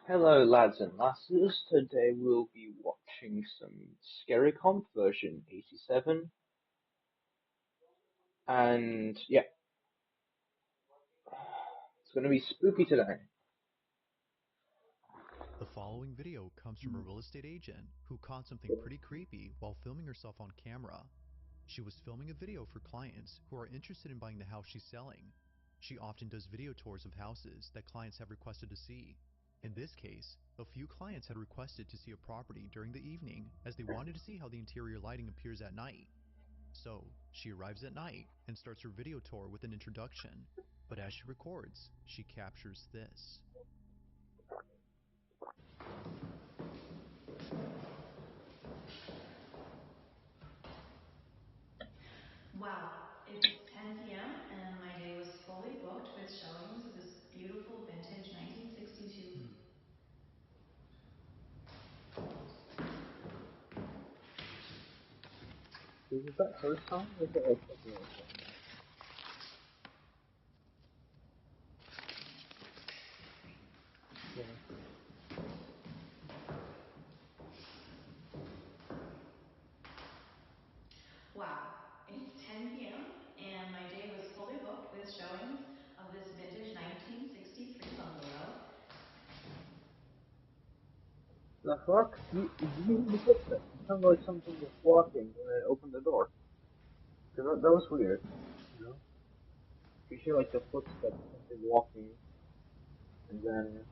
Hello, lads and lasses. Today we'll be watching some Scary Comp version 87, and yeah, it's gonna be spooky today. The following video comes from a real estate agent who caught something pretty creepy while filming herself on camera. She was filming a video for clients who are interested in buying the house she's selling. She often does video tours of houses that clients have requested to see. In this case, a few clients had requested to see a property during the evening as they wanted to see how the interior lighting appears at night. So, she arrives at night and starts her video tour with an introduction. But as she records, she captures this. Wow, it's 10 p.m. and my day was fully booked with showings of this beautiful vintage 1962. Is it that first time or is it like second or something? Yeah. Wow, it's 10 p.m. and my day was fully booked with showings of this vintage 1963 bungalow. The fuck? Did you hear the footsteps? It sounded like something was walking when I opened the door. 'Cause that was weird, you know? You hear like the footsteps, something walking, and then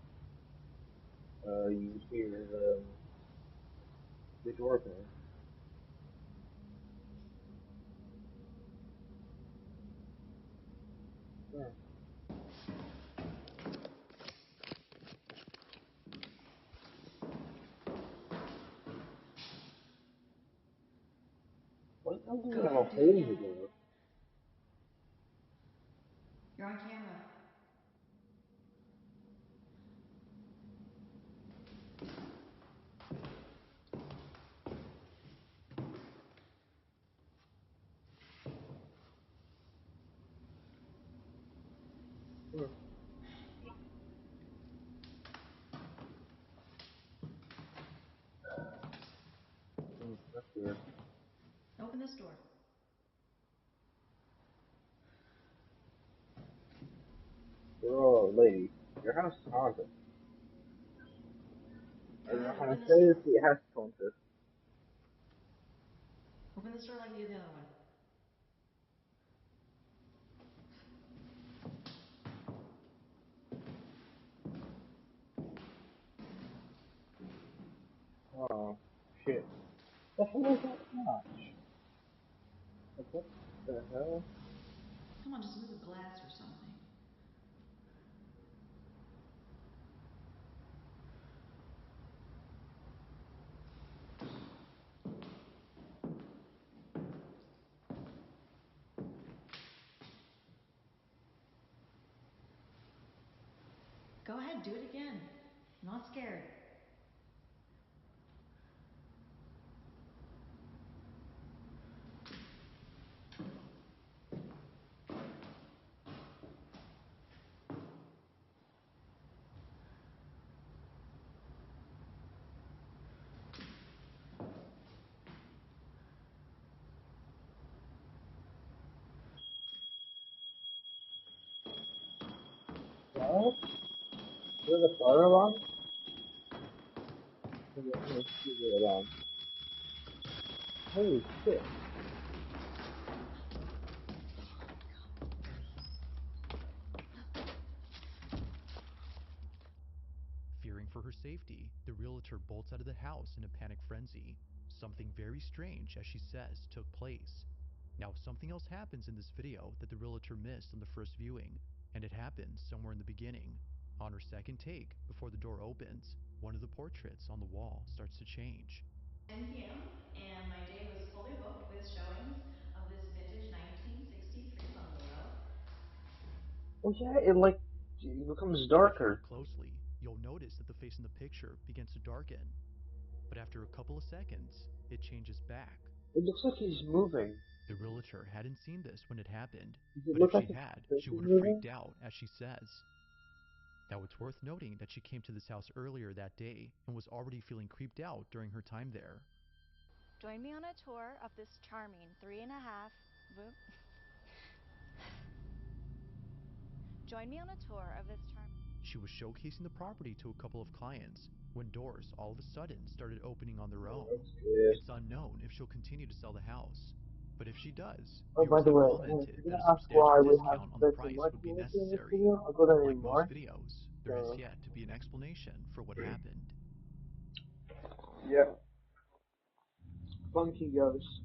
you hear the doorbell. Yeah. Why doesn't Go it have a ahead, do it hole in the again. door? You're on camera. Hmm. That's weird. Open this door. Oh, lady, your house is haunted. I Go don't know ahead, how to open this say this, door. but it has haunted. Open this door like you did the other one. Oh, shit. The hell is that notch? Like, what the hell? Come on, just move a glass or something. Go ahead, do it again. I'm not scared. What? Is it a fire alarm? Let me see the alarm. Holy shit. Fearing for her safety, the realtor bolts out of the house in a panic frenzy. Something very strange, as she says, took place. Now, something else happens in this video that the realtor missed on the first viewing, and it happens somewhere in the beginning. On her second take, before the door opens, one of the portraits on the wall starts to change. 10 p.m. and my day was fully booked with showings of this vintage 1963 bungalow. Oh yeah, it becomes If you look darker. closely, you'll notice that the face in the picture begins to darken, but after a couple of seconds, it changes back. It looks like he's moving. The realtor hadn't seen this when it happened, Does it but if look she like his had, face she is would have freaked moving? out, as she says. Now it's worth noting that she came to this house earlier that day and was already feeling creeped out during her time there. Join me on a tour of this charming 3.5. Join me on a tour of this charming. She was showcasing the property to a couple of clients when doors all of a sudden started opening on their own. That's good. It's unknown if she'll continue to sell the house, but if she does, Oh, by viewers the have way, commented you're that a gonna ask why substantial we have discount on the 30 price much would be minutes in this necessary. video. I got any Like most more. videos, there has So, yet to be an explanation for what happened. yeah. Funky Ghost.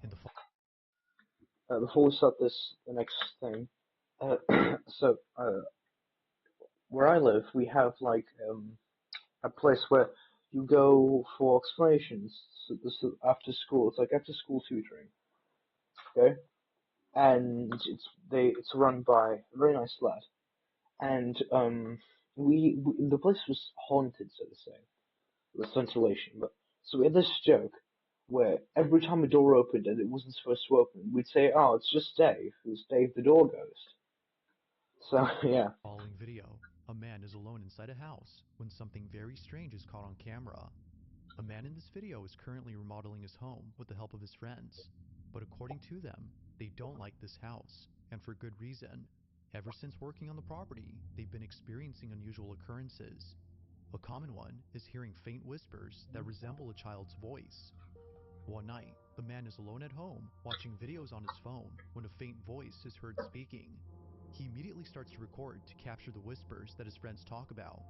In the Before we start the next thing, so, where I live, we have like a place where you go for explanations. So this is after school. It's like after school tutoring. Okay, and it's run by a very nice lad, and we the place was haunted, so to say, with ventilation. But so we had this joke where every time a door opened and it wasn't supposed to open, we'd say, "Oh, it's just Dave. Who's Dave the door ghost?" So yeah. following video, a man is alone inside a house when something very strange is caught on camera. A man in this video is currently remodeling his home with the help of his friends, but according to them, they don't like this house, and for good reason. Ever since working on the property, they've been experiencing unusual occurrences. A common one is hearing faint whispers that resemble a child's voice. One night, the man is alone at home watching videos on his phone when a faint voice is heard speaking. He immediately starts to record to capture the whispers that his friends talk about,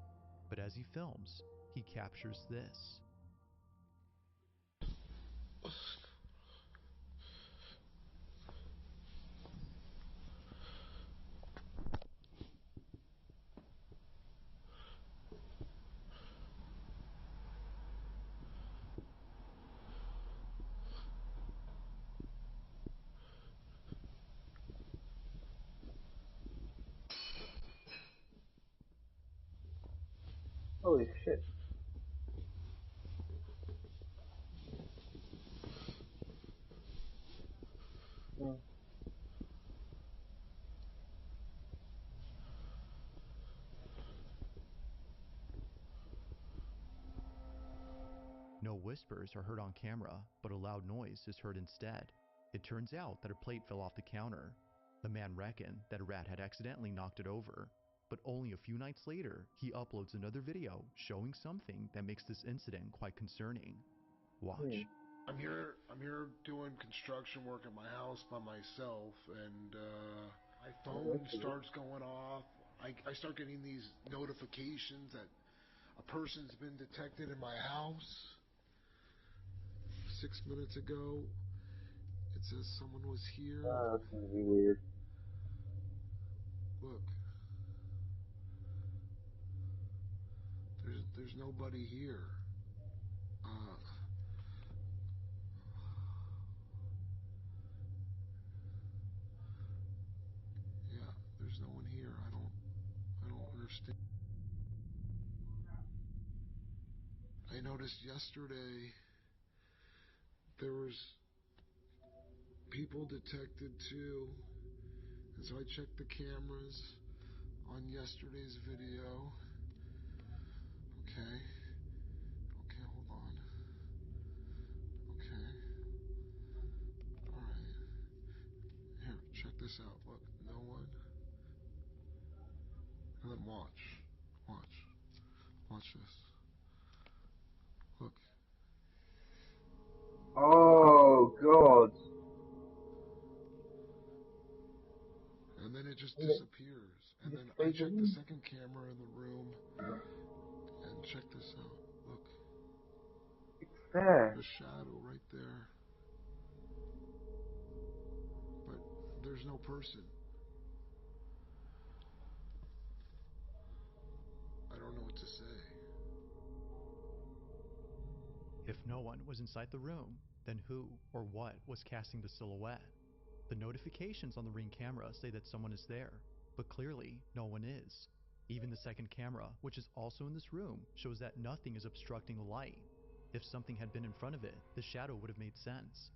but as he films, he captures this. Holy shit. Yeah. No whispers are heard on camera, but a loud noise is heard instead. It turns out that a plate fell off the counter. The man reckoned that a rat had accidentally knocked it over, but only a few nights later, he uploads another video showing something that makes this incident quite concerning. Watch. I'm here doing construction work at my house by myself, and my phone Okay. starts going off. I start getting these notifications that a person's been detected in my house. 6 minutes ago, it says someone was here. That's gonna be weird. Look, there's nobody here. Uh, yeah, there's no one here. I don't understand. I noticed yesterday there was people detected too, and so I checked the cameras on yesterday's video. Okay, hold on. Okay, alright. Here, check this out. Look, no one. And then watch this. Look, Oh god. and then it just Yeah. disappears. And You then I fade checked the in? second camera in the room, and check this out. Look, It's there. a shadow right there. But there's no person. I don't know what to say. If no one was inside the room, then who or what was casting the silhouette? The notifications on the Ring camera say that someone is there, but clearly no one is. Even the second camera, which is also in this room, shows that nothing is obstructing the light. If something had been in front of it, the shadow would have made sense.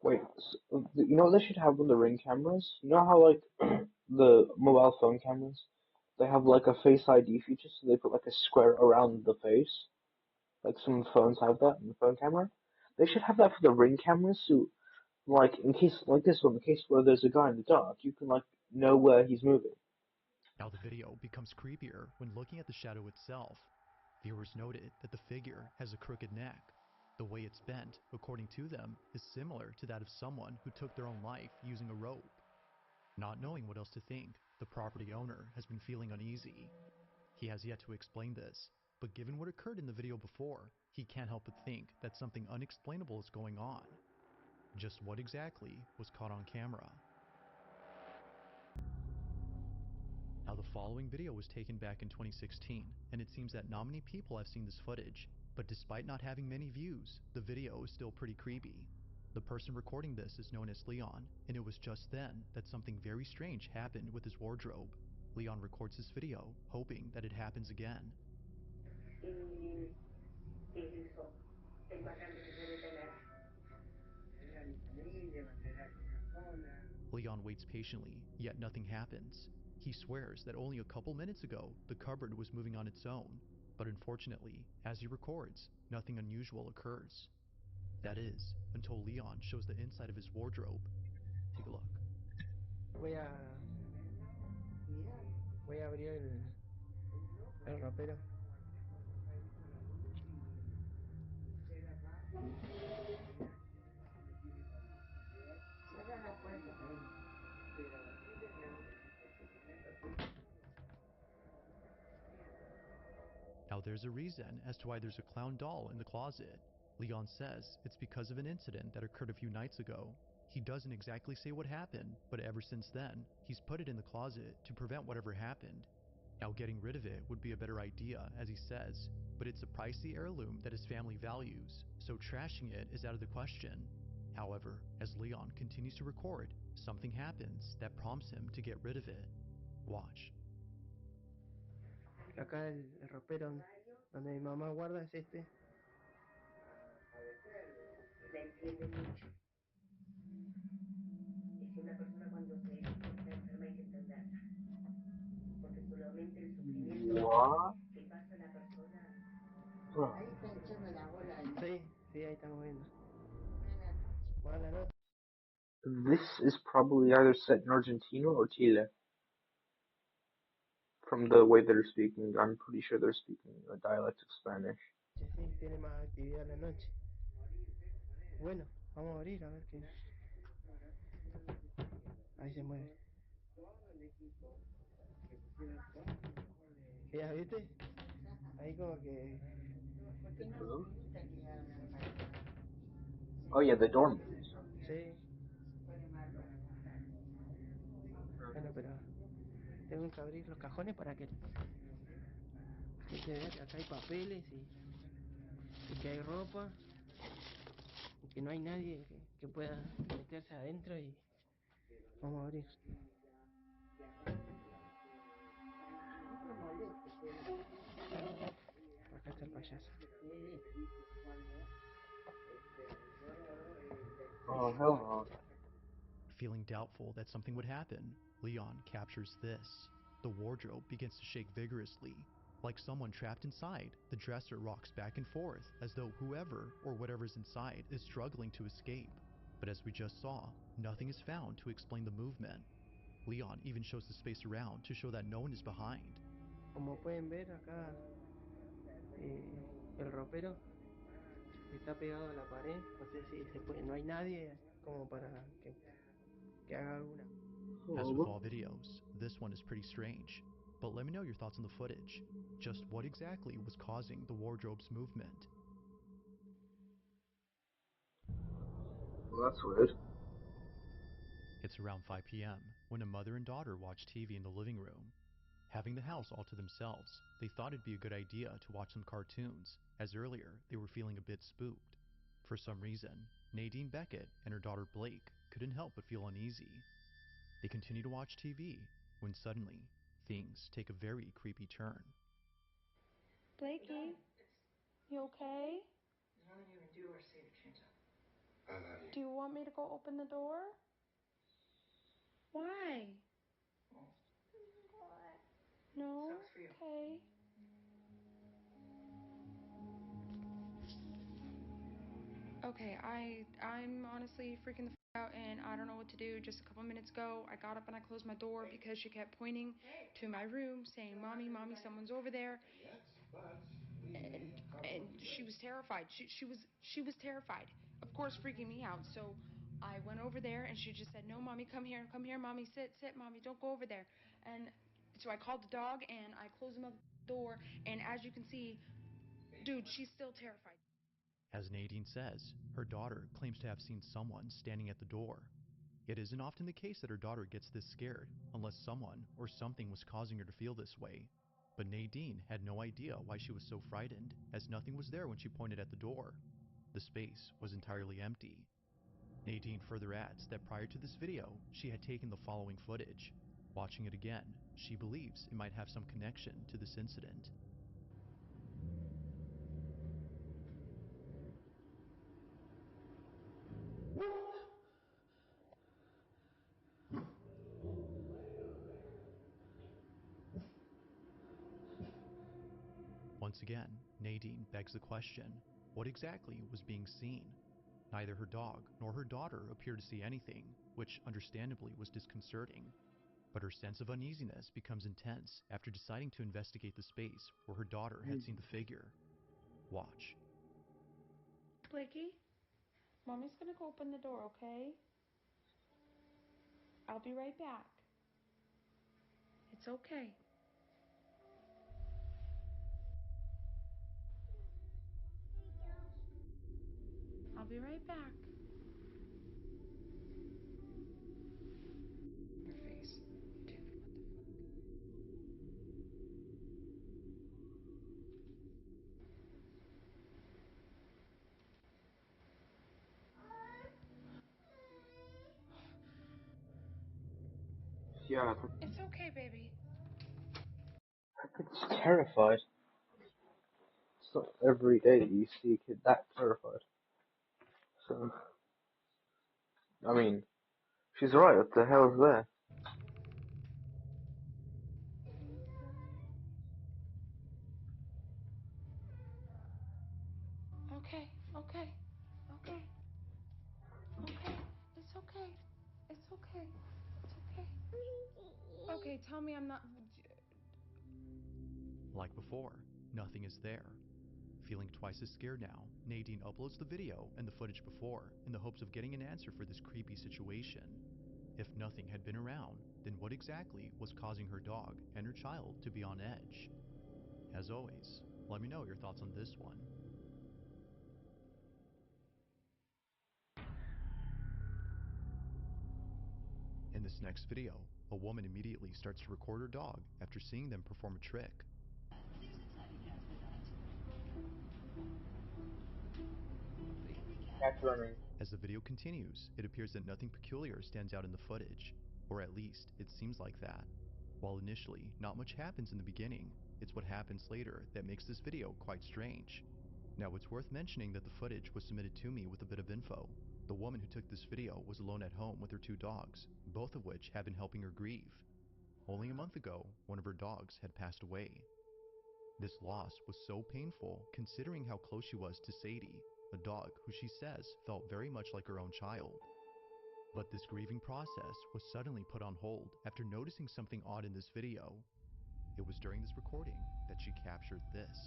Wait, you know what they should have on the Ring cameras? You know how like the mobile phone cameras, they have like a Face ID feature, so they put like a square around the face. Like some phones have that in the phone camera. They should have that for the Ring cameras, so like in case like this one, in case where there's a guy in the dark, you can like know where he's moving. Now the video becomes creepier when looking at the shadow itself. Viewers noted that the figure has a crooked neck. The way it's bent, according to them, is similar to that of someone who took their own life using a rope. Not knowing what else to think, the property owner has been feeling uneasy. He has yet to explain this, but given what occurred in the video before, he can't help but think that something unexplainable is going on. Just what exactly was caught on camera? Now the following video was taken back in 2016, and it seems that not many people have seen this footage, but despite not having many views, the video is still pretty creepy. The person recording this is known as Leon, and it was just then that something very strange happened with his wardrobe. Leon records this video, hoping that it happens again. Leon waits patiently, yet nothing happens. He swears that only a couple minutes ago, the cupboard was moving on its own, but unfortunately, as he records, nothing unusual occurs. That is, until Leon shows the inside of his wardrobe. Take a look. Voy a, voy a abrir el ropero. Now there's a reason as to why there's a clown doll in the closet. Leon says it's because of an incident that occurred a few nights ago. He doesn't exactly say what happened, but ever since then, he's put it in the closet to prevent whatever happened. Now getting rid of it would be a better idea, as he says, but it's a pricey heirloom that his family values, so trashing it is out of the question. However, as Leon continues to record, something happens that prompts him to get rid of it. Watch. Acá el ropero donde mi mamá guarda es este. What? Bro, Sí, sí, ahí estamos viendo. Buenas noches. this is probably either set in Argentina or Chile. From the way they're speaking, I'm pretty sure they're speaking a dialect of Spanish. Sí, tiene más actividad la noche. Bueno, vamos a abrir a ver qué. Ahí se mueve. ¿Ya viste? Ahí como que... Oh yeah, the door moves. Sí. Bueno, pero tengo que abrir los cajones para que la gente vea que acá hay papeles y que hay ropa y que no hay nadie que pueda meterse adentro y vamos a abrir. Acá está el payaso. Oh hell no. Feeling doubtful that something would happen, Leon captures this. The wardrobe begins to shake vigorously. Like someone trapped inside, the dresser rocks back and forth as though whoever or whatever's inside is struggling to escape. But as we just saw, nothing is found to explain the movement. Leon even shows the space around to show that no one is behind. Como pueden ver acá el ropero está pegado a la pared, no sé si se puede, no hay nadie como para que haga alguna. As with all videos, this one is pretty strange. But let me know your thoughts on the footage. Just what exactly was causing the wardrobe's movement? Well, that's weird. It's around 5 p.m. when a mother and daughter watch TV in the living room. Having the house all to themselves, they thought it'd be a good idea to watch some cartoons, as earlier they were feeling a bit spooked. For some reason, Nadine Beckett and her daughter Blake couldn't help but feel uneasy. They continue to watch TV when suddenly, things take a very creepy turn. Blakey, you okay? Do you want me to go open the door? Why? No? Okay. Okay, I'm honestly freaking the out and I don't know what to do. Just a couple minutes ago, I got up and I closed my door because she kept pointing to my room saying, "Mommy, mommy, someone's over there." And she was terrified. She was terrified. Of course, freaking me out. So I went over there and she just said, "No, mommy, come here, mommy, sit, mommy, don't go over there." And so I called the dog and I closed the door. And as you can see, dude, she's still terrified. As Nadine says, her daughter claims to have seen someone standing at the door. It isn't often the case that her daughter gets this scared unless someone or something was causing her to feel this way. But Nadine had no idea why she was so frightened, as nothing was there when she pointed at the door. The space was entirely empty. Nadine further adds that prior to this video, she had taken the following footage. Watching it again, she believes it might have some connection to this incident. Once again, Nadine begs the question, what exactly was being seen? Neither her dog nor her daughter appear to see anything, which understandably was disconcerting. But her sense of uneasiness becomes intense after deciding to investigate the space where her daughter had seen the figure. Watch. Blakey, mommy's gonna go open the door, okay? I'll be right back. It's okay. I'll be right back. Your face. Dude, what the fuck? Yeah, It's okay, baby. it's terrified. It's not every day that you see a kid that terrified. So, I mean, she's right. What the hell's there? Okay, okay, okay, okay. It's okay. It's okay. It's okay. Okay, tell me I'm not. Like before, nothing is there. Feeling twice as scared now, Nadine uploads the video and the footage before in the hopes of getting an answer for this creepy situation. If nothing had been around, then what exactly was causing her dog and her child to be on edge? As always, let me know your thoughts on this one. In this next video, a woman immediately starts to record her dog after seeing them perform a trick. Cat's running. As the video continues, it appears that nothing peculiar stands out in the footage, or at least it seems like that. While initially not much happens in the beginning, it's what happens later that makes this video quite strange. Now it's worth mentioning that the footage was submitted to me with a bit of info. The woman who took this video was alone at home with her 2 dogs, both of which have been helping her grieve. Only a month ago, one of her dogs had passed away. This loss was so painful considering how close she was to Sadie, a dog who she says felt very much like her own child. But this grieving process was suddenly put on hold after noticing something odd in this video. It was during this recording that she captured this.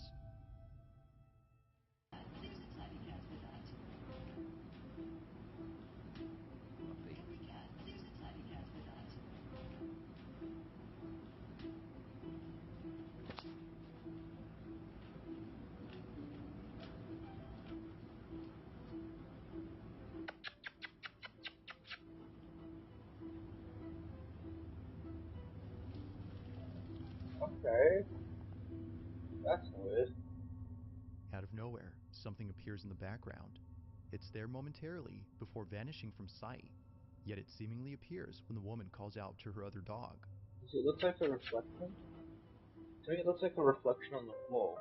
Okay, that's weird. Out of nowhere, something appears in the background. It's there momentarily before vanishing from sight, yet it seemingly appears when the woman calls out to her other dog. Does it look like a reflection? To me, it looks like a reflection on the floor.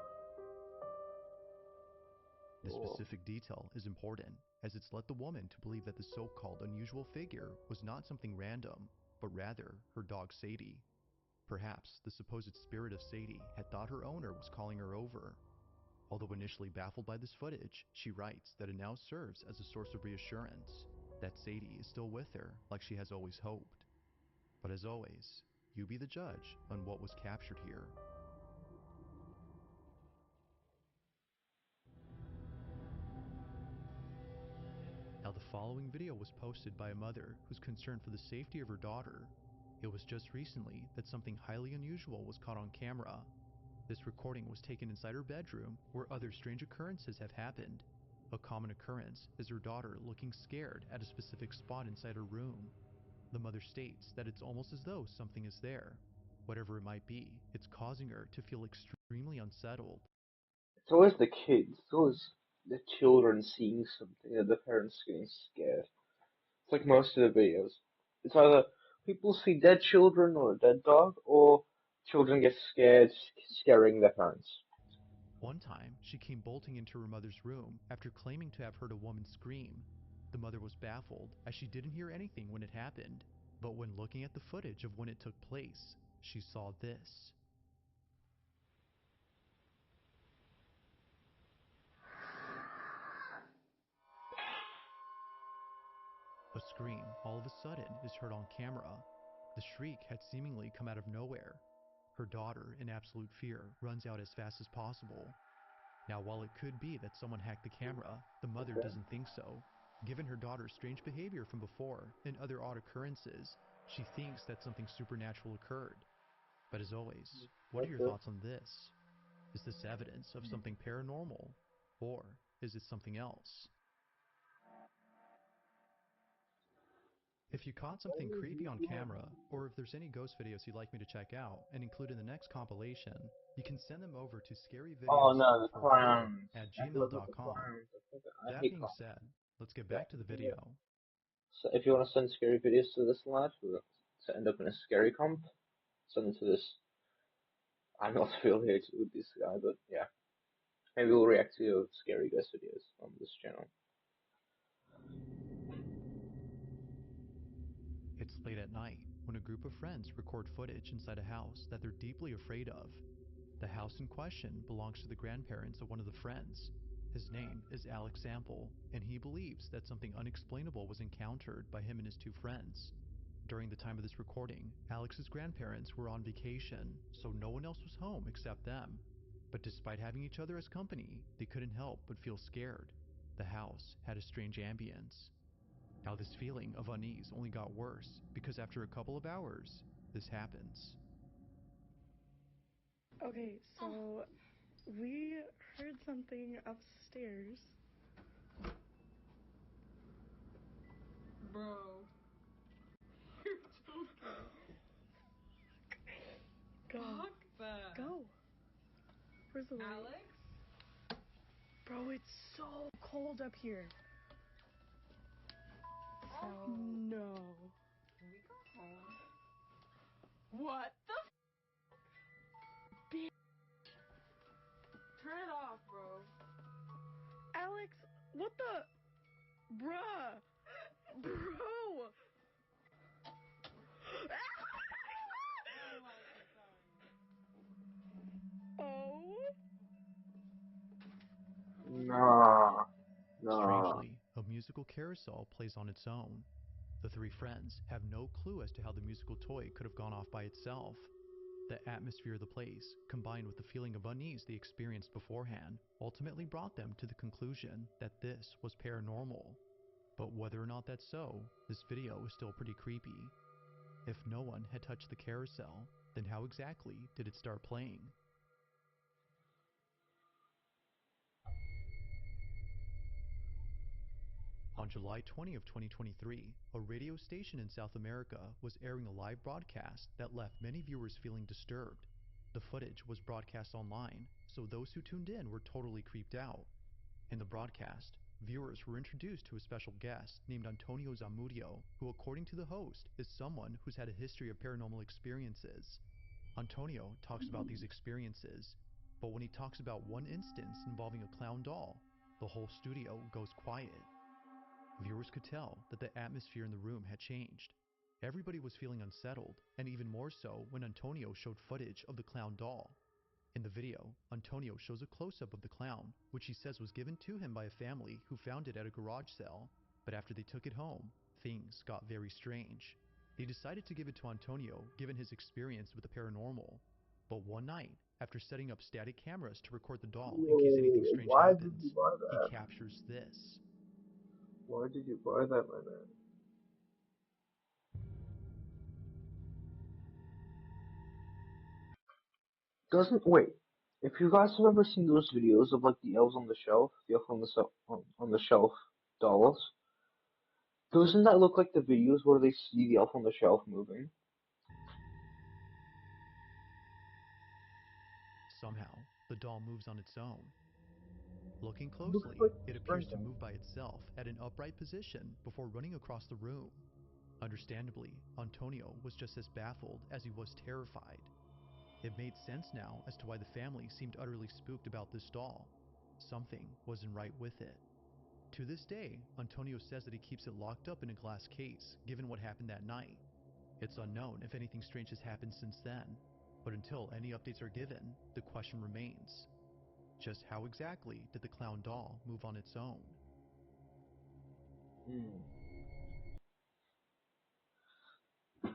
This Oh. specific detail is important, as it's led the woman to believe that the so-called unusual figure was not something random, but rather her dog Sadie. Perhaps the supposed spirit of Sadie had thought her owner was calling her over. Although initially baffled by this footage, she writes that it now serves as a source of reassurance, that Sadie is still with her like she has always hoped. But as always, you be the judge on what was captured here. Now the following video was posted by a mother who's concerned for the safety of her daughter. It was just recently that something highly unusual was caught on camera. This recording was taken inside her bedroom where other strange occurrences have happened. A common occurrence is her daughter looking scared at a specific spot inside her room. The mother states that it's almost as though something is there. Whatever it might be, it's causing her to feel extremely unsettled. It's always the kids. It's always the children seeing something and the parents getting scared. It's like most of the videos. It's either people see dead children or a dead dog, or children get scared, scaring their parents. One time, she came bolting into her mother's room after claiming to have heard a woman scream. The mother was baffled as she didn't hear anything when it happened, but when looking at the footage of when it took place, she saw this. A scream all of a sudden is heard on camera. The shriek had seemingly come out of nowhere. Her daughter, in absolute fear, runs out as fast as possible. Now, while it could be that someone hacked the camera, the mother doesn't think so. Given her daughter's strange behavior from before and other odd occurrences, she thinks that something supernatural occurred. But as always, what are your thoughts on this? Is this evidence of something paranormal, or is it something else? If you caught something creepy on camera, or if there's any ghost videos you'd like me to check out and include in the next compilation, you can send them over to Oh no, the scaryvideos44 clowns. at Look at the gmail.com. clowns. I That hate being clowns. said, let's get back to the video. So if you want to send scary videos to this lad to end up in a scary comp, send them to this. I'm not affiliated with this guy, but yeah. Maybe we'll react to your scary ghost videos on this channel. It's late at night when a group of friends record footage inside a house that they're deeply afraid of. The house in question belongs to the grandparents of one of the friends. His name is Alex Sample, and he believes that something unexplainable was encountered by him and his two friends. During the time of this recording, Alex's grandparents were on vacation, so no one else was home except them. But despite having each other as company, they couldn't help but feel scared. The house had a strange ambience. Now this feeling of unease only got worse because after a couple of hours, this happens. Okay, so we heard something upstairs. Bro. You're joking. Go. Fuck that. Go. Where's the light? Alex? Bro, it's so cold up here. So, no. Can we go home? What the Bitch. Turn it off, bro. Alex, what the? Bruh. Bro. Oh. Nah. Strangely, a musical carousel plays on its own. The three friends have no clue as to how the musical toy could have gone off by itself. The atmosphere of the place, combined with the feeling of unease they experienced beforehand, ultimately brought them to the conclusion that this was paranormal. But whether or not that's so, this video is still pretty creepy. If no one had touched the carousel, then how exactly did it start playing? On July 20 of 2023, a radio station in South America was airing a live broadcast that left many viewers feeling disturbed. The footage was broadcast online, so those who tuned in were totally creeped out. In the broadcast, viewers were introduced to a special guest named Antonio Zamudio, who according to the host is someone who's had a history of paranormal experiences. Antonio talks about these experiences, but when he talks about one instance involving a clown doll, the whole studio goes quiet. Viewers could tell that the atmosphere in the room had changed. Everybody was feeling unsettled, and even more so when Antonio showed footage of the clown doll. In the video, Antonio shows a close-up of the clown, which he says was given to him by a family who found it at a garage sale. But after they took it home, things got very strange. They decided to give it to Antonio given his experience with the paranormal. But one night, after setting up static cameras to record the doll in case anything strange Why did happens, you buy he that? captures this. Why did you buy that, my man? Wait. If you guys have ever seen those videos of like the elves on the shelf, the elf on the shelf dolls, doesn't that look like the videos where they see the elf on the shelf moving? Somehow, the doll moves on its own. Looking Looks closely, like it appears to sprinting. move by itself at an upright position before running across the room. Understandably, Antonio was just as baffled as he was terrified. It made sense now as to why the family seemed utterly spooked about this doll. Something wasn't right with it. To this day, Antonio says that he keeps it locked up in a glass case, given what happened that night. It's unknown if anything strange has happened since then, but until any updates are given, the question remains. Just how exactly did the clown doll move on its own?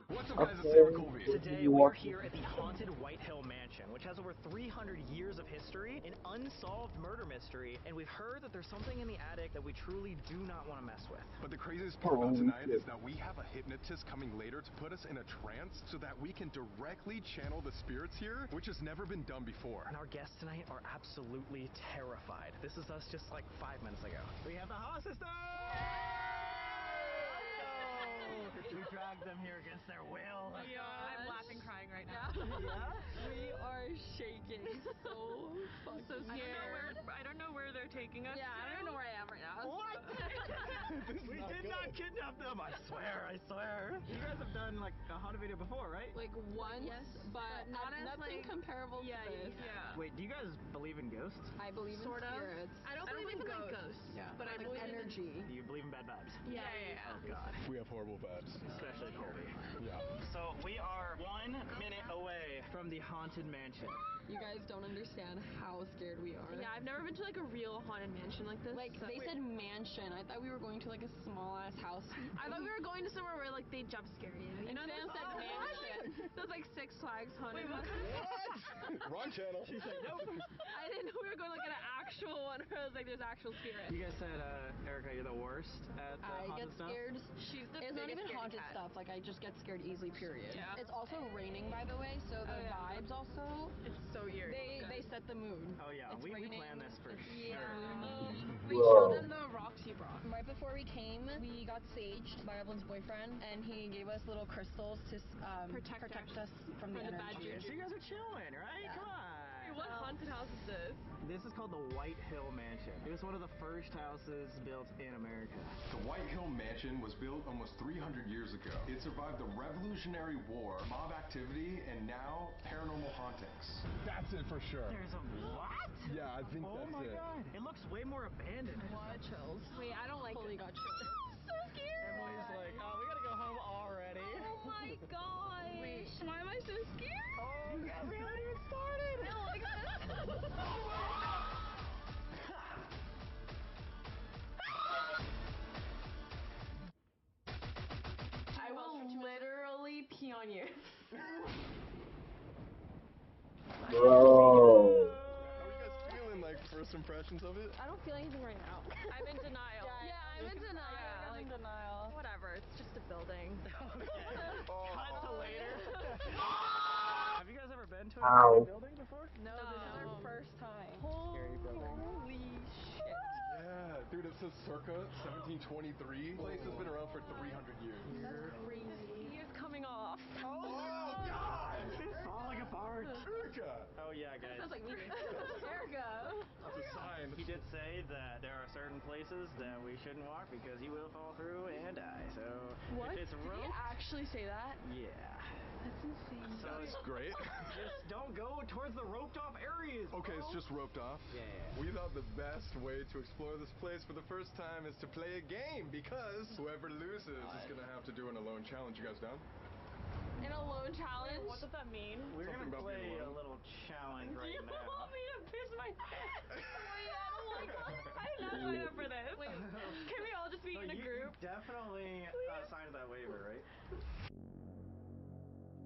What's up, guys? It's Okay. Sam Colby. Today, we are here at the haunted White Hill Mansion, which has over 300 years of history, an unsolved murder mystery, and we've heard that there's something in the attic that we truly do not want to mess with. But the craziest part about tonight is that we have a hypnotist coming later to put us in a trance so that we can directly channel the spirits here, which has never been done before. And our guests tonight are absolutely terrified. This is us just like 5 minutes ago. We have the Haas sisters! We dragged them here against their will. Yeah, I'm laughing, crying right now. Yeah? We are shaking so fucking So scared. I don't know where they're taking us. Yeah, I don't even know where I am right now. What? We did not kidnap them, I swear. You guys have done like a haunted video before, right? Like once, Yes, but not as, nothing like- comparable Yeah, to this. yeah. Wait, do you guys believe in ghosts? I believe Sort in of. spirits. I don't believe in ghosts. Yeah. But I Like believe in energy. Do you believe in bad vibes? Yeah. Oh god. We have horrible vibes. Especially Colby. Yeah. So we are 1 minute away from the haunted mansion. You guys don't understand how scared we are. Yeah, I've never been to like a real haunted mansion like this. Like they said mansion. I thought we were going to like a small ass house. I thought we were going to somewhere where like they jump scare you. You know, Sam said mansion. That's like Six Flags haunted. What? Wrong channel. She's like, nope. I didn't know we were going like an actual one where it was like there's actual spirits. You guys said, Erica, you're the worst at I get haunted stuff? scared. She's the It's not even biggest scaredy haunted cat. stuff. Like I just get scared easily. Period. Yeah. It's also raining, by the way, so the yeah. vibes also. It's so eerie. They set the mood. Oh yeah, It's we raining. planned this for Yeah. sure. We Whoa. showed them the rocks you brought. Right before we came, we got saged by Evelyn's boyfriend, and he gave us little crystals to protect us from the From the bad energy. So you guys are chilling, right? Yeah. Come on. What haunted house is this? This is called the White Hill Mansion. It was one of the first houses built in America. The White Hill Mansion was built almost 300 years ago. It survived the Revolutionary War, mob activity, and now paranormal hauntings. That's it for sure. There's a what? Yeah, I think Oh that's my it. god. It looks way more abandoned. What chills? Wait, I don't like Fully it. got chills. So scared. Emily's like, oh, we gotta go home already. Oh my gosh. Wait. Why am I so scared? Oh, God, we haven't even started. I don't like this. I will literally pee on you. Bro. How are you guys feeling, like, first impressions of it? I don't feel anything right now. I'm in denial. Yeah, I'm in denial. I'm in denial. Whatever, it's just a building. Cut to later. Have you guys ever been to a Ow. scary building before? No, this is our first time. Scary building. Holy shit. Yeah, dude, it says circa 1723. Place has been around for 300 years. That's crazy. He is coming off. Oh, God! It's falling apart. Erica! Oh yeah, guys. Sounds like me. America. That's a sign. He did say that there are certain places that we shouldn't walk because you will fall through and die. So What? if it's Did he roped, actually say that? yeah. That's insane. So That's great. just don't go towards the roped off areas. Okay, it's just roped off. Yeah. We thought the best way to explore this place for the first time is to play a game because whoever loses is gonna have to do an alone challenge. You guys down? An alone challenge? What does that mean? We're Something gonna about being play a alone. little challenge right You now. want me to piss my pants? Wait, I don't like that. I did not sign up for this. Wait, can we all just be No, in a you group? definitely signed that waiver, right?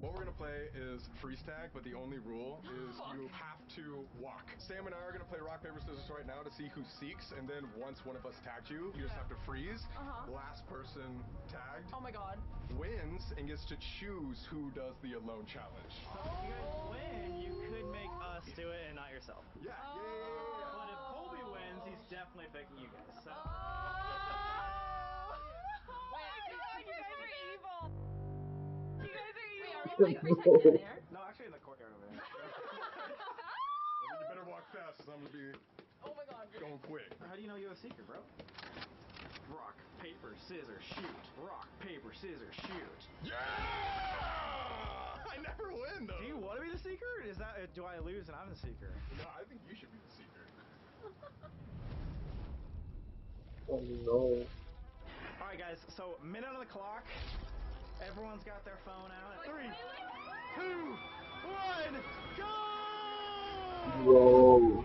What we're gonna play is freeze tag, but the only rule is you have to walk. Sam and I are gonna play rock, paper, scissors right now to see who seeks, and then once one of us tags you, you just have to freeze. Last person tagged Oh my god. wins and gets to choose who does the alone challenge. So if you guys win, you could make us do it and not yourself. Yeah. But if Colby wins, he's definitely picking you guys. So. You guys are evil. You guys are evil. Wait, are we playing freeze tag in there? No, actually in the courtyard over there. Well, you better walk fast, because I'm gonna be Oh my god. going quick. How do you know you have a secret, bro? Rock, paper, scissors, shoot. Rock, paper, scissors, shoot. Yeah! I never win though. Do you want to be the seeker? Is that do I lose and I'm the seeker? No, I think you should be the seeker. Oh no. All right, guys. So minute on the clock. Everyone's got their phone out. 3, 2, 1, go! Whoa.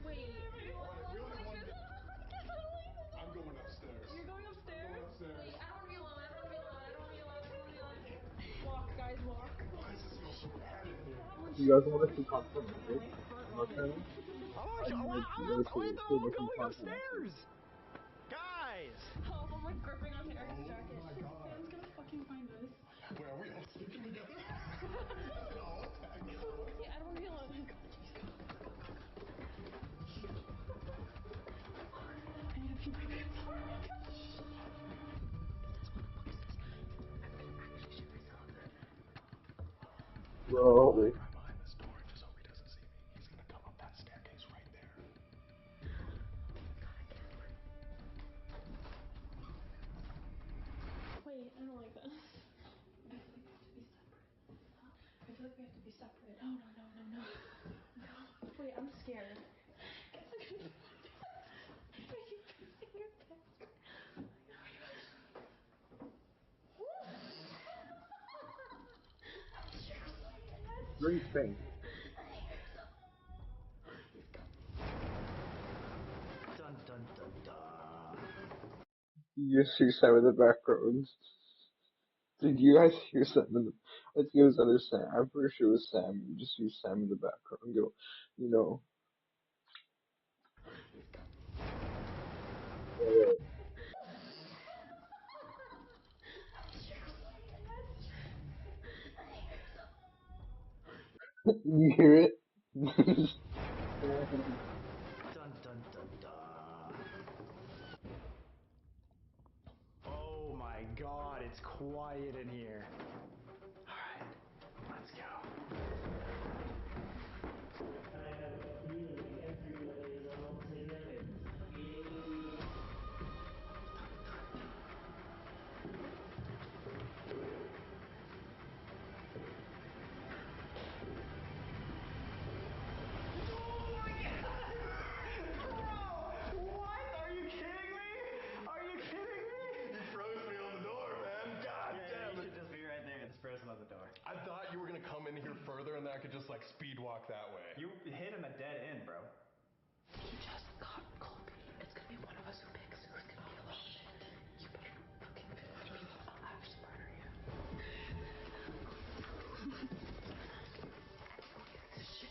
Wait. I'm going upstairs. You're going upstairs? Going upstairs. Wait, I don't want to be alone. I don't want to be alone. I don't want to be alone. I don't want to be alone. Walk, guys, walk. Why does this feel so bad in here? You guys want to see content music? Okay. I'm all going upstairs! Guys! Oh, I'm like gripping onto Eric's jacket. Oh my god. Dan's gonna fucking find us. Wait, are we all sleeping together? all tagged in at once? Yeah, I don't want to be alone. I need to pee my pants. Oh my gosh. Bro. Behind this door, just hope he doesn't see me. He's gonna come up that staircase right there. Wait, I don't like that. I feel like we have to be separate. No, no, no, no, no. No. Wait, I'm scared. Guess I'm gonna Are you pissing your pants? Drink thing. Dun dun dun dun. You see Sam in the background. Did you guys hear Sam in the... I think it was other Sam. I'm pretty sure it was Sam. You just see Sam in the background go, you know. You hear it? Dun dun dun dun. Oh my god, it's quiet in here. Alright, let's go. I have a feeling everybody is all together. What? Are you kidding me? Are you kidding me? You froze me on the door, man. God damn You it. should just be right there. It's frozen on the door. I thought you were gonna come in here further and then I could just like speed walk that way. You hit in a dead end, bro. He just got Colby. It's gonna be one of us who picks who's gonna be alone. You better fucking pick me. I'll actually murder you. Shit.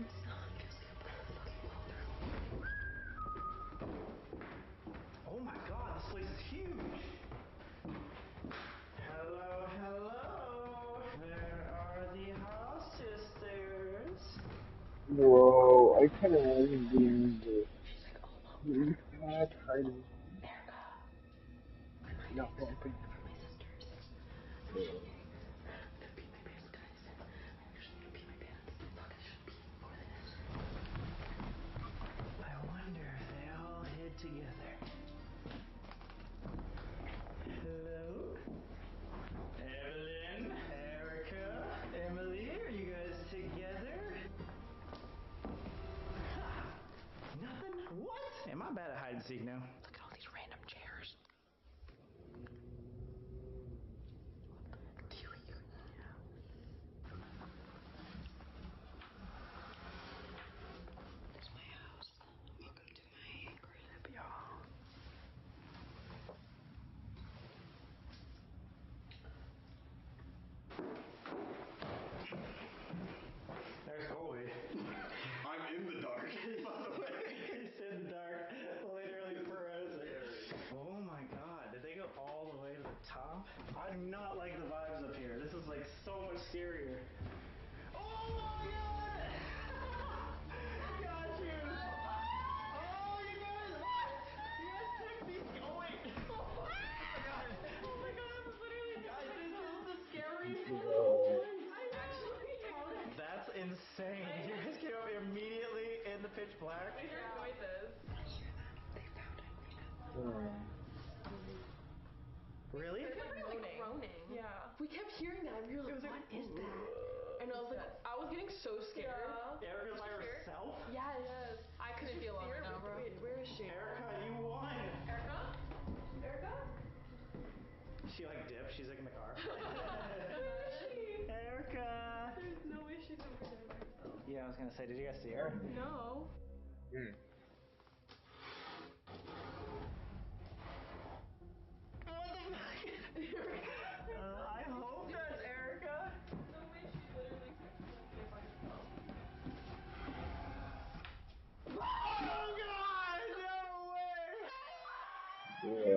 It's not because we have to fucking fall through. Oh my god, this place is huge. Hello, hello. Where are the house sisters? Whoa, I can't imagine being the... Really fat, hiding. Erica. No, I think... seek now? Look at all these random chairs. Do you hear? This is my house. Welcome to my crib, y'all. There's Colby. I'm in the dark, by the way. He's in the dark, literally frozen. Oh my god, did they go all the way to the top? I do not like the vibes up here. This is like so much scarier. Oh my god! Got you! Oh, you guys! You guys took me! Oh wait! Oh my god! Oh my god, I'm literally guys, this is the scariest one! That's insane. You guys came out immediately in the pitch black. I heard noises. Really? They kept like groaning. Yeah. We kept hearing that and we were like, what is that? And I was like, I was getting so scared. Yeah. Erica by herself? Yes. I couldn't be alone right now, bro. Wait, where is she? Erica, you won! Erica? Erica? She like dipped, she's like in the car. Where is she? Erica! There's no way she's over there by herself. Yeah, I was gonna say, did you guys see her? No. What the fuck? I hope that's Erica. No way she literally here by herself. Oh god, no way! You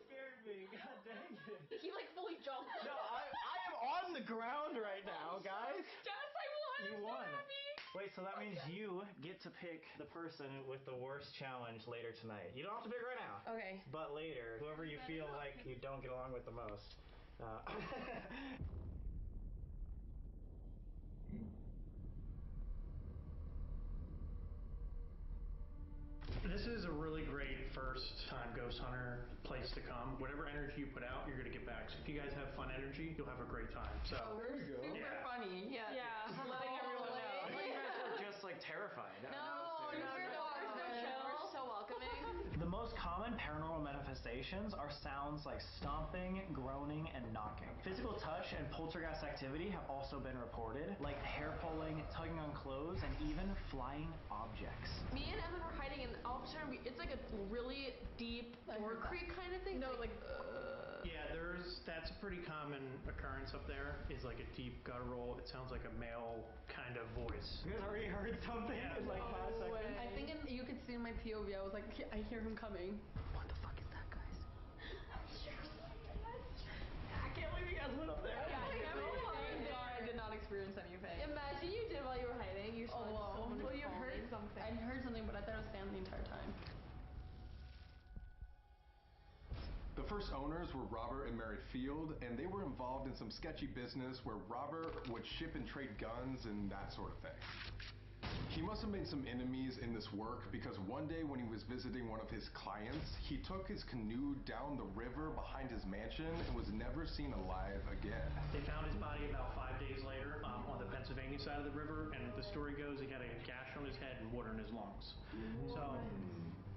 scared me, god dang it. He like fully jumped. No, I am on the ground right now, guys. Yes, I won. You won. So happy. Wait, so that means you get to pick the person with the worst challenge later tonight. You don't have to pick right now. Okay. But later, whoever you feel like you don't get along with the most. This is a really great first time ghost hunter place to come. Whatever energy you put out, you're gonna get back. So if you guys have fun energy, you'll have a great time. So we're super funny. Yeah. Just letting everyone know. You guys were just like terrified. No, we're so welcoming. The most common paranormal manifestations are sounds like stomping, groaning, and knocking. Physical touch and poltergeist activity have also been reported, like hair pulling, tugging on clothes, and even flying objects. Me and Evan were hiding, and all of a sudden, it's like a really deep door creak kind of thing. No, like. yeah, that's a pretty common occurrence up there. Is like a deep guttural. It sounds like a male kind of voice. You guys already heard something in like 5 seconds? I think you could see in my POV, I was like, I hear him coming. What the fuck is that, guys? I can't believe you guys went up there. Yeah, thank God I did not experience anything. Imagine you did while you were hiding. You saw someone. Well, you heard something. I heard something, but I thought it was Sam the entire time. The first owners were Robert and Mary Field, and they were involved in some sketchy business where Robert would ship and trade guns and that sort of thing. He must have made some enemies in this work because one day when he was visiting one of his clients, he took his canoe down the river behind his mansion and was never seen alive again. They found his body about 5 days later on the Pennsylvania side of the river, and the story goes he had a gash on his head and water in his lungs. So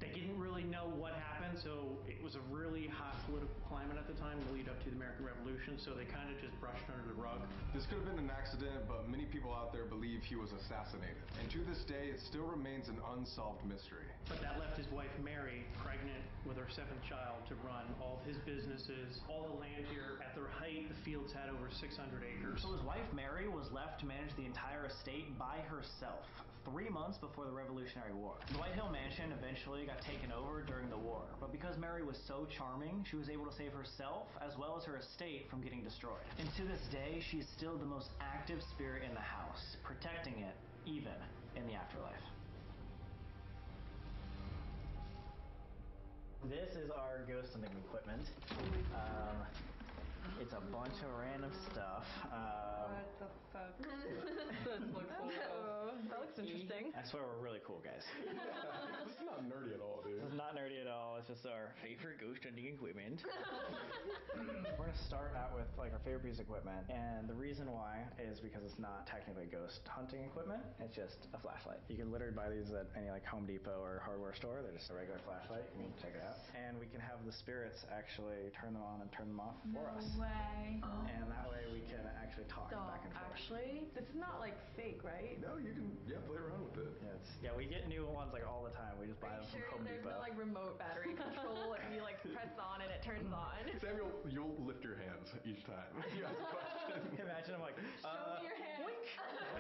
they didn't really know what happened, so it was a really hot political climate at the time, the lead up to the American Revolution, so they kind of just brushed under the rug. This could have been an accident, but many people out there believe he was assassinated. And to this day, it still remains an unsolved mystery. But that left his wife Mary pregnant with her 7th child to run all of his businesses, all the land here. At their height, the fields had over 600 acres. So his wife Mary was left to manage the entire estate by herself 3 months before the Revolutionary War. The White Hill Mansion eventually got taken over during the war, but because Mary was so charming, she was able to save herself as well as her estate from getting destroyed. And to this day, she is still the most active spirit in the house, protecting it even in the afterlife. This is our ghost hunting equipment. It's a bunch of random stuff. What the fuck? This looks so that looks interesting. I swear we're really cool guys. This is not nerdy at all, dude. This is not nerdy at all. It's just our favorite ghost hunting equipment. We're gonna start out with like our favorite piece of equipment, and the reason why is because it's not technically ghost hunting equipment. It's just a flashlight. You can literally buy these at any like Home Depot or hardware store. They're just a regular flashlight. You can check it out, and we can have the spirits actually turn them on and turn them off for us. No way. And that way we can actually talk back and forth. Actually, this is not like fake, right? No, you can play around with it. Yeah, we get new ones like all the time. We just buy them from Home There's Depot. no like remote battery control and you like press on and it turns on. Samuel, you'll lift your hands each time. You ask a question. Imagine I'm like, show me your hand. Blink.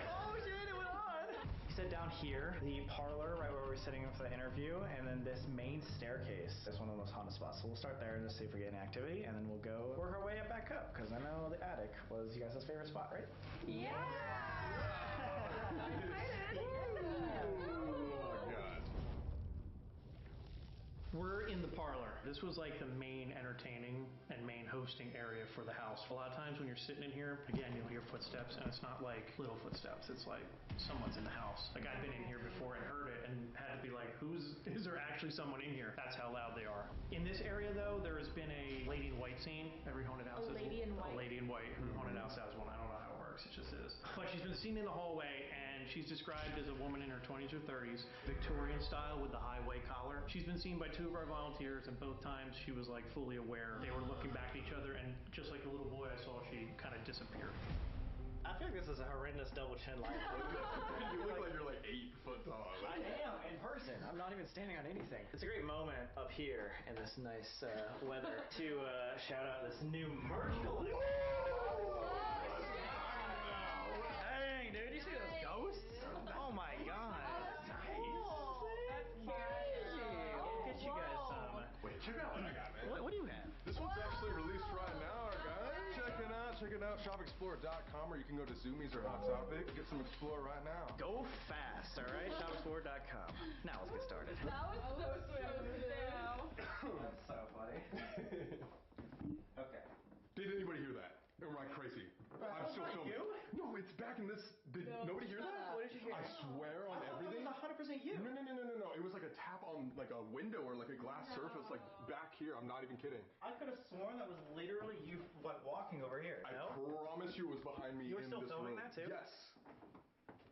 Oh shit, it went on. You sit down here, the parlor, right where we're sitting for the interview, and then this main staircase is one of the most haunted spots. So we'll start there and just see if we get any activity, and then we'll go work our way back up, because I know the attic was you guys' favorite spot, right? Yeah! I'm excited! We're in the parlor. This was like the main entertaining and main hosting area for the house. A lot of times when you're sitting in here, again, you'll hear footsteps, and it's not like little footsteps. It's like someone's in the house. Like I've been in here before and heard it and had to be like, is there actually someone in here? That's how loud they are. In this area though, there has been a lady in white scene. Every haunted house has A lady in white. A lady in white. Every haunted house has one. I don't know how it works. It just is. But she's been seen in the hallway, and she's described as a woman in her 20s or 30s, Victorian style with the high white collar. She's been seen by 2 of our volunteers, and both times she was like fully aware. They were looking back at each other, and just like the little boy I saw, she kind of disappeared. I feel like this is a horrendous double chin line. You look like you're like 8 foot tall. I am in person. I'm not even standing on anything. It's a great moment up here in this nice weather to shout out this new merch collection. Dang, dude, you see those ghosts? Oh my god. That's nice. That's crazy. We'll get you guys some. Wait, check out what I got, man. What do you have? This one's actually released right now, guys. Check it out. ShopExplore.com, or you can go to Zoomies or Hot Topic. Get some Explore right now. Go fast, all right? ShopExplore.com. Now let's get started. That was so smooth. That's so funny. Okay. Did anybody hear that? Or am I crazy? I'm still filming. You? No, it's back in this. Did nobody hear that? What did you hear? I swear on everything. It was 100% you. No. It was like a tap on like a window or like a glass surface, like back here. I'm not even kidding. I could have sworn that was literally you walking over here. I promise you it was behind me. You were in still this filming room. that too? Yes.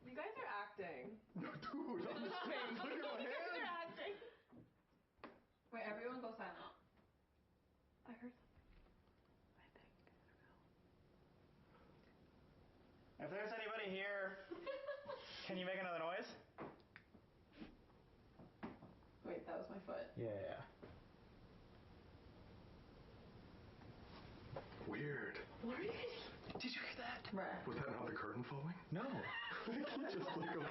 You guys are acting. No, dude, I'm just saying. Look at my You guys hand. are acting. Wait, everyone go silent. I heard something. If there's anybody here, can you make another noise? Wait, that was my foot. Yeah. Weird. What are you guys? Did you hear that? Bruh. Was that not the curtain falling? No. Just look over.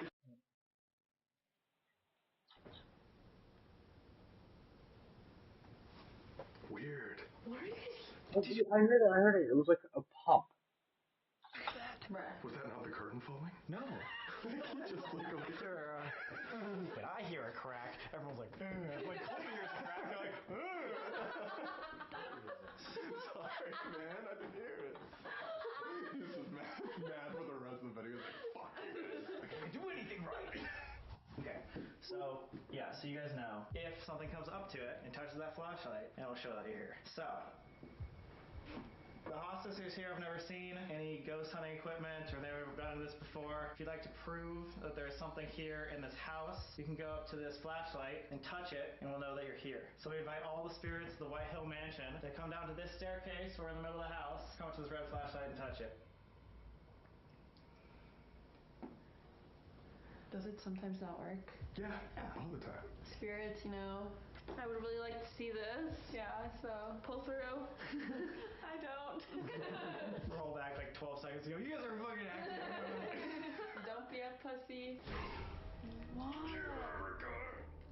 Weird. What are you guys? I heard it. It was like a pop. Bruh. Was that not the curtain falling? No. Just look over. When I hear a crack, everyone's like, when Cole hears a crack, they're like, Sorry, man. I didn't hear it. He's just mad for the rest of the video. He's like, fuck this. I can't do anything right. Okay. So, yeah, so you guys know, if something comes up to it and touches that flashlight, it'll show that you're here. So, the hostess who's here have never seen any ghost hunting equipment or they've never done this before. If you'd like to prove that there's something here in this house, you can go up to this flashlight and touch it, and we'll know that you're here. So we invite all the spirits of the White Hill Mansion to come down to this staircase. We're in the middle of the house. Come up to this red flashlight and touch it. Does it sometimes not work? Yeah, all the time. Spirits, you know. I would really like to see this. Yeah, so pull through. I don't. Roll back like 12 seconds ago. You guys are fucking acting. Don't be a pussy. Why?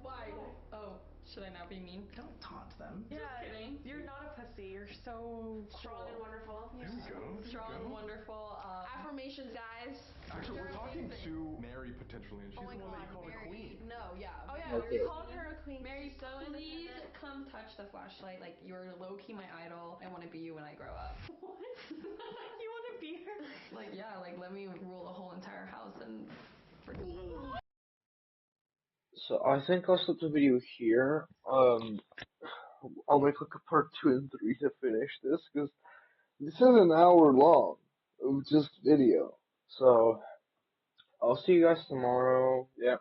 Why? Oh, should I not be mean? Don't taunt them. Yeah, just kidding. You're not a pussy. Jesse. You're so Strong and wonderful. You're There we so go. strong and wonderful. Affirmations, guys. Actually, You're we're talking amazing. to Mary potentially, and she's Oh my the one that you God, call Mary. a queen. No, yeah. Oh yeah, Okay. we called her a queen. Mary, She's so please independent. come touch the flashlight. Like, you're low-key my idol. I want to be you when I grow up. What? You want to be her? Like, yeah, like, let me rule the whole entire house and freaking... So I think I'll stop the video here. I'll make like a part 2 and 3 to finish this, because this is an hour long of just video. So I'll see you guys tomorrow. Yeah.